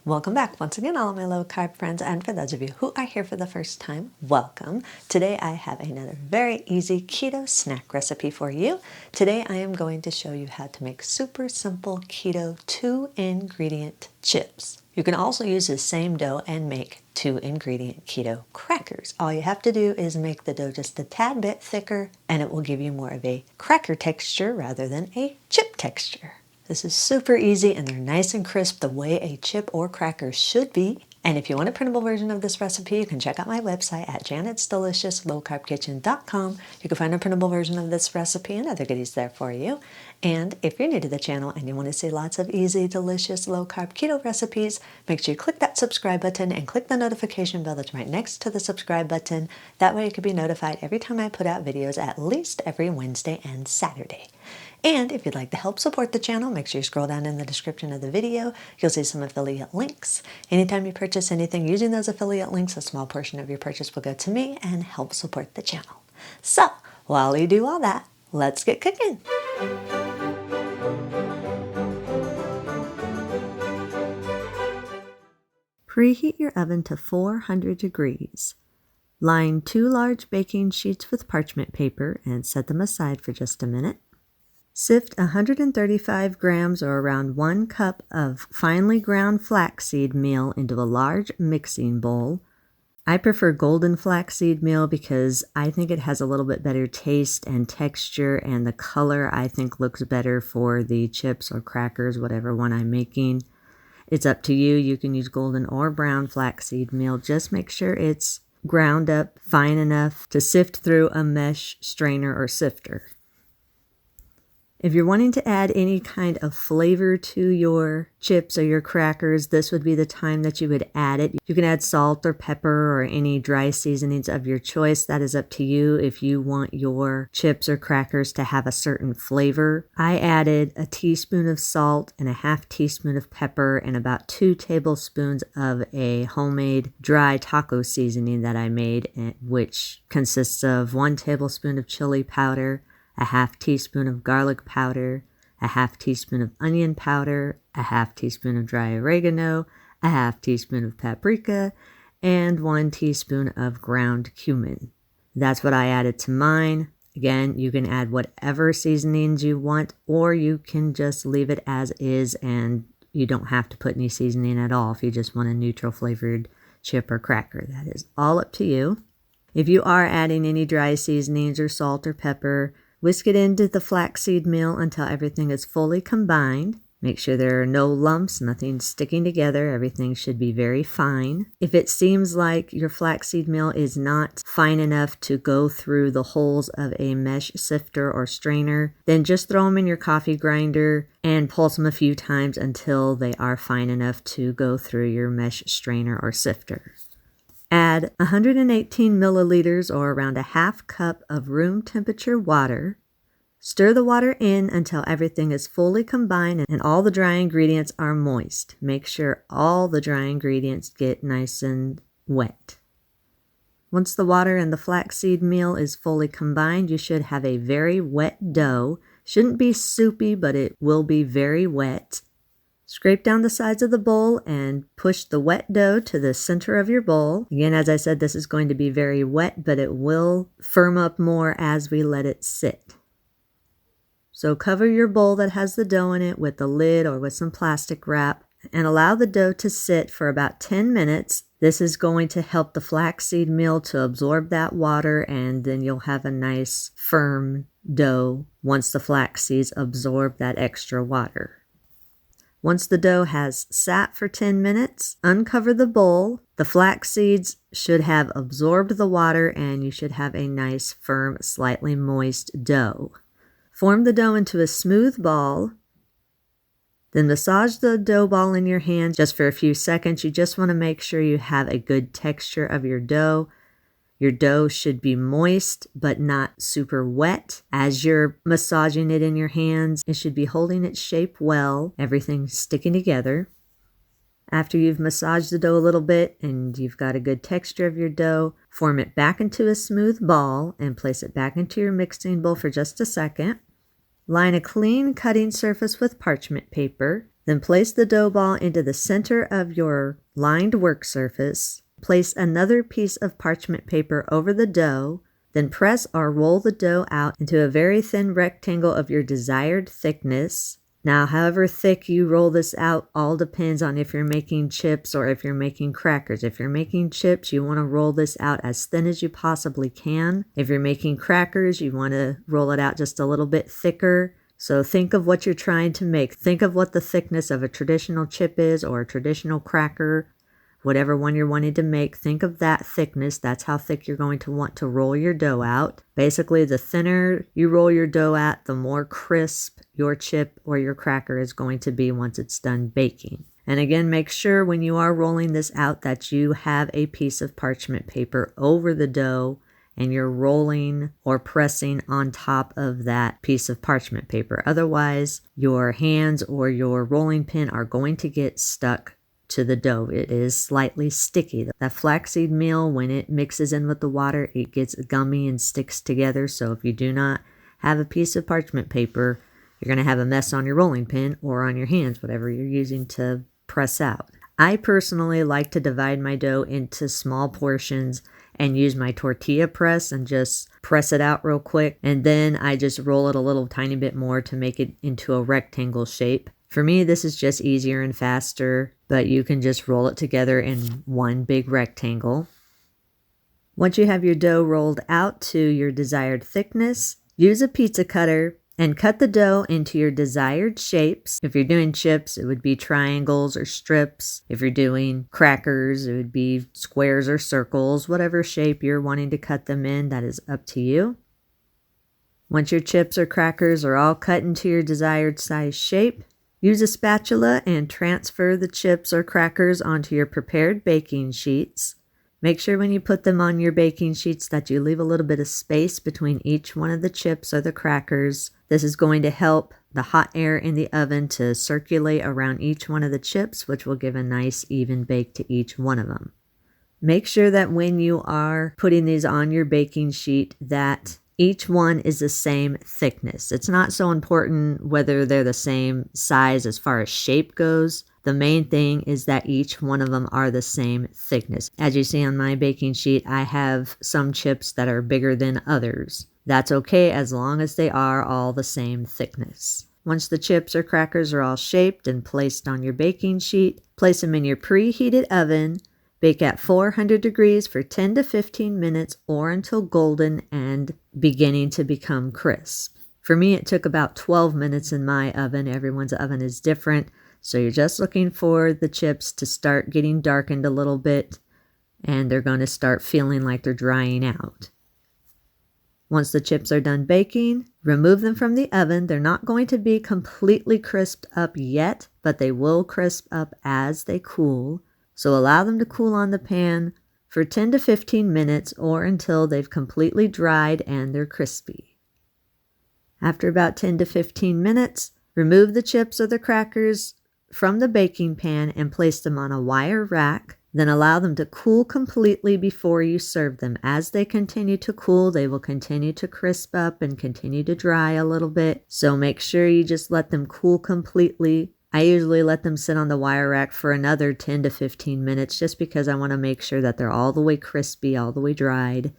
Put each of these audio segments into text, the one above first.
Welcome back once again, all of my low carb friends, and for those of you who are here for the first time, welcome. Today I have another very easy keto snack recipe for you. Today I am going to show you how to make super simple keto 2-ingredient chips. You can also use the same dough and make 2-ingredient keto crackers. All you have to do is make the dough just a tad bit thicker, and it will give you more of a cracker texture rather than a chip texture. This is super easy and they're nice and crisp the way a chip or cracker should be. And if you want a printable version of this recipe, you can check out my website at janetsdeliciouslowcarbkitchen.com. You can find a printable version of this recipe and other goodies there for you. And if you're new to the channel and you want to see lots of easy, delicious, low-carb keto recipes, make sure you click that subscribe button and click the notification bell that's right next to the subscribe button. That way you can be notified every time I put out videos, at least every Wednesday and Saturday. And if you'd like to help support the channel, make sure you scroll down in the description of the video. You'll see some affiliate links. Anytime you purchase anything using those affiliate links, a small portion of your purchase will go to me and help support the channel. So, while you do all that, let's get cooking. Preheat your oven to 400 degrees. Line 2 large baking sheets with parchment paper and set them aside for just a minute. Sift 135 grams or around 1 cup of finely ground flaxseed meal into a large mixing bowl. I prefer golden flaxseed meal because I think it has a little bit better taste and texture, and the color I think looks better for the chips or crackers, whatever one I'm making. It's up to you. You can use golden or brown flaxseed meal. Just make sure it's ground up fine enough to sift through a mesh strainer or sifter. If you're wanting to add any kind of flavor to your chips or your crackers, this would be the time that you would add it. You can add salt or pepper or any dry seasonings of your choice. That is up to you if you want your chips or crackers to have a certain flavor. I added a teaspoon of salt and a half teaspoon of pepper and about 2 tablespoons of a homemade dry taco seasoning that I made, which consists of 1 tablespoon of chili powder, a half teaspoon of garlic powder, a half teaspoon of onion powder, a half teaspoon of dry oregano, a half teaspoon of paprika, and 1 teaspoon of ground cumin. That's what I added to mine. Again, you can add whatever seasonings you want, or you can just leave it as is and you don't have to put any seasoning at all if you just want a neutral flavored chip or cracker. That is all up to you. If you are adding any dry seasonings or salt or pepper, whisk it into the flaxseed meal until everything is fully combined. Make sure there are no lumps, nothing sticking together. Everything should be very fine. If it seems like your flaxseed meal is not fine enough to go through the holes of a mesh sifter or strainer, then just throw them in your coffee grinder and pulse them a few times until they are fine enough to go through your mesh strainer or sifter. Add 118 milliliters or around a half cup of room temperature water. Stir the water in until everything is fully combined and all the dry ingredients are moist. Make sure all the dry ingredients get nice and wet. Once the water and the flaxseed meal is fully combined, you should have a very wet dough. Shouldn't be soupy, but it will be very wet. Scrape down the sides of the bowl and push the wet dough to the center of your bowl. Again, as I said, this is going to be very wet, but it will firm up more as we let it sit. So cover your bowl that has the dough in it with the lid or with some plastic wrap and allow the dough to sit for about 10 minutes. This is going to help the flaxseed meal to absorb that water, and then you'll have a nice firm dough once the flax seeds absorb that extra water. Once the dough has sat for 10 minutes, uncover the bowl. The flax seeds should have absorbed the water and you should have a nice, firm, slightly moist dough. Form the dough into a smooth ball. Then massage the dough ball in your hand just for a few seconds. You just want to make sure you have a good texture of your dough. Your dough should be moist, but not super wet. As you're massaging it in your hands, it should be holding its shape well, everything sticking together. After you've massaged the dough a little bit and you've got a good texture of your dough, form it back into a smooth ball and place it back into your mixing bowl for just a second. Line a clean cutting surface with parchment paper. Then place the dough ball into the center of your lined work surface. Place another piece of parchment paper over the dough. Then press or roll the dough out into a very thin rectangle of your desired thickness. Now, however thick you roll this out all depends on if you're making chips or if you're making crackers. If you're making chips, you want to roll this out as thin as you possibly can. If you're making crackers, you want to roll it out just a little bit thicker. So think of what you're trying to make. Think of what the thickness of a traditional chip is or a traditional cracker. Whatever one you're wanting to make, think of that thickness. That's how thick you're going to want to roll your dough out. Basically, the thinner you roll your dough out, the more crisp your chip or your cracker is going to be once it's done baking. And again, make sure when you are rolling this out that you have a piece of parchment paper over the dough and you're rolling or pressing on top of that piece of parchment paper. Otherwise, your hands or your rolling pin are going to get stuck to the dough. It is slightly sticky. That flaxseed meal, when it mixes in with the water, it gets gummy and sticks together. So if you do not have a piece of parchment paper, you're going to have a mess on your rolling pin or on your hands, whatever you're using to press out. I personally like to divide my dough into small portions and use my tortilla press and just press it out real quick. And then I just roll it a little tiny bit more to make it into a rectangle shape. For me, this is just easier and faster, but you can just roll it together in one big rectangle. Once you have your dough rolled out to your desired thickness, use a pizza cutter and cut the dough into your desired shapes. If you're doing chips, it would be triangles or strips. If you're doing crackers, it would be squares or circles. Whatever shape you're wanting to cut them in, that is up to you. Once your chips or crackers are all cut into your desired size shape, use a spatula and transfer the chips or crackers onto your prepared baking sheets. Make sure when you put them on your baking sheets that you leave a little bit of space between each one of the chips or the crackers. This is going to help the hot air in the oven to circulate around each one of the chips, which will give a nice even bake to each one of them. Make sure that when you are putting these on your baking sheet that each one is the same thickness. It's not so important whether they're the same size as far as shape goes. The main thing is that each one of them are the same thickness. As you see on my baking sheet, I have some chips that are bigger than others. That's okay as long as they are all the same thickness. Once the chips or crackers are all shaped and placed on your baking sheet, place them in your preheated oven. Bake at 400 degrees for 10 to 15 minutes or until golden and beginning to become crisp. For me, it took about 12 minutes in my oven. Everyone's oven is different. So you're just looking for the chips to start getting darkened a little bit, and they're going to start feeling like they're drying out. Once the chips are done baking, remove them from the oven. They're not going to be completely crisped up yet, but they will crisp up as they cool. So allow them to cool on the pan for 10 to 15 minutes or until they've completely dried and they're crispy. After about 10 to 15 minutes, remove the chips or the crackers from the baking pan and place them on a wire rack. Then allow them to cool completely before you serve them. As they continue to cool, they will continue to crisp up and continue to dry a little bit. So make sure you just let them cool completely. I usually let them sit on the wire rack for another 10 to 15 minutes just because I want to make sure that they're all the way crispy, all the way dried.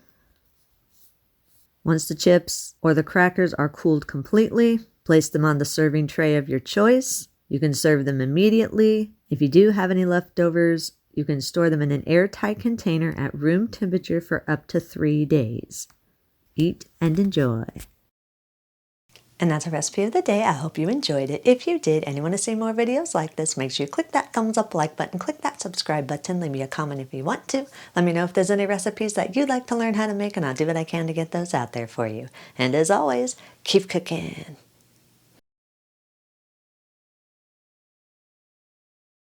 Once the chips or the crackers are cooled completely, place them on the serving tray of your choice. You can serve them immediately. If you do have any leftovers, you can store them in an airtight container at room temperature for up to 3 days. Eat and enjoy. And that's our recipe of the day. I hope you enjoyed it. If you did and you want to see more videos like this, make sure you click that thumbs up like button, click that subscribe button, leave me a comment if you want to. Let me know if there's any recipes that you'd like to learn how to make, and I'll do what I can to get those out there for you. And as always, keep cooking.